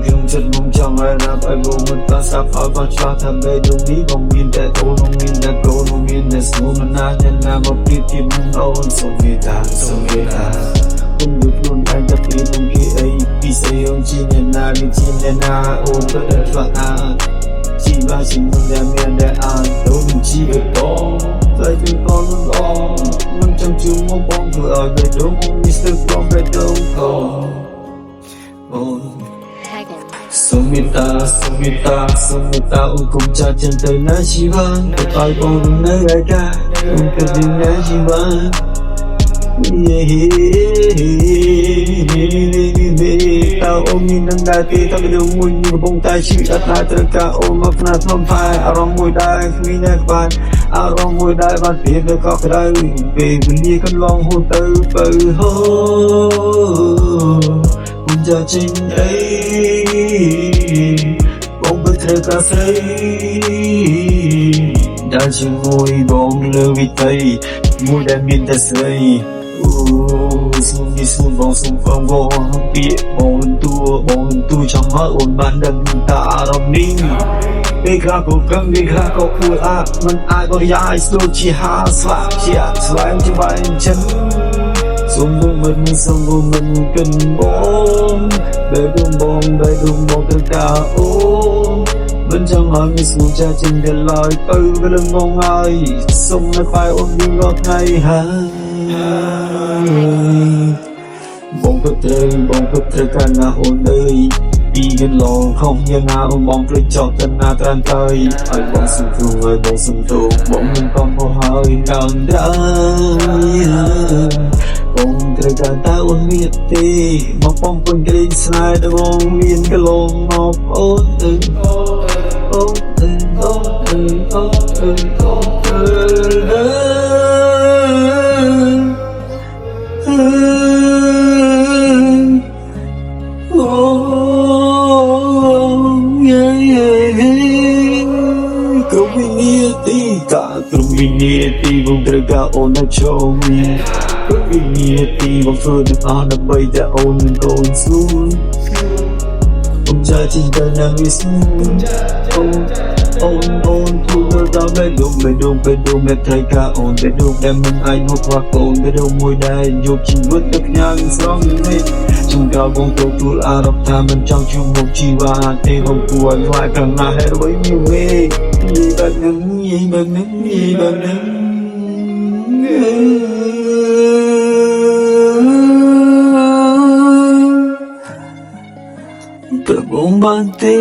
ក្នុងចិត្តមកចង់ឲ្យណាប់ឲ្យបងមិនបានស្ដាប់ឲ្យបានច្បាស់ថាមេដងនេះបងមានតែអូនបងមានតែកូនបងមានតែស្នូលណាស់ណាមកព្រៀបធៀបនឹងអូនសូមមេត្តាសូមមេត្តាខ្ញុំយល់ខ្លួនឯងតែពីនឹងគេអីពីស្អីôngជាអ្នកណាមានជាអ្នកណាអូនទៅដល់ឆ្លាតអាជីបាជាមិនដែលមានដែលអានដូចមិនជីវិតបងតែពីកូនបងមិនចង់ជួបមកបងធ្វើឲ្យបេះដូងមានស្ទើរព្រមបេះដូងអូនសូមមេត្តាសូមមេត្តាសូមមេត្តាអូនកុំចាចិនទៅណាជីវ៉ាទៅឲ្យបងនៅឯកាអូនទៅណាជីវ៉ាតើអូនមាននឹងដែរទេតើវិធីមួយកំពុងតែជីវិតអត់ដែរត្រូវការអូនមកផ្នែកខ្ញុំផែអារម្មណ៍មួយដែរគ្មានអ្នកក្បែរអារម្មណ៍មួយដែរបានពីទៅក៏ក្តៅពេលវេលាកន្លងហួសទៅបើហូមិនចាចេញអីបងបើត្រូវការស្រីដែលជាមួយបងលើវិថីមួយដែលមានតែស្រីសូមនេះសូមបងសូមបងពាក្យបងទួចង់ឲ្យអូនបានដឹងតាអារម្មណ៍នេះពេលខ្លះក៏កឹងពេលខ្លះក៏គួរមិនអាចបរិយាយស្ទើរជាហាស្លាប់ជាស្វែងជាបែបចិនសូមមិនគិនបងបែបបងទៅកាអូនមិនចង់ឲ្យមានស្មួចាចិនទៅឡើយទៅវាលងងហើយសូមនៅក្បែរអូនយើងរាល់ថ្ងៃហើយបងទៅត្រូវការណាអូនអើយពីកន្លងខំយ៉ាងណាបងព្រឹកចោលទៅណាត្រានទៅឲ្យបងសុំទូបងមិនកំហុសហើយដល់ដែរបងត្រូវការតើអូនមានទេមកបងពុនក្រីស្នេហ៍ទៅបងមានកន្លងមកអូនគ្រប់វិនាទីបងត្រូវការអូននៅចូលគ្រប់វិនាទីបងធ្វើទាំងអស់ដើម្បីតែអូននិងកូនស្រួលបងចាជីទៅណាវាស្រួលអូនទូទៅដល់បេះដូងមេត្រូវការអូនបេះដូងដែលមិនអាចមកខ្វះកូនបេះដូងមួយដែលយកជីវិតទៅផ្ញើស្រងនេះជួនកាលបងទទួលអារម្មណ៍ថាមិនចង់ជួបមុខជីវ៉ាទេបងគួរឲ្យខ្លាចខាងណាហេតុអ្វីមានវេនិយាយបែបហ្នឹងប្របងបានទេ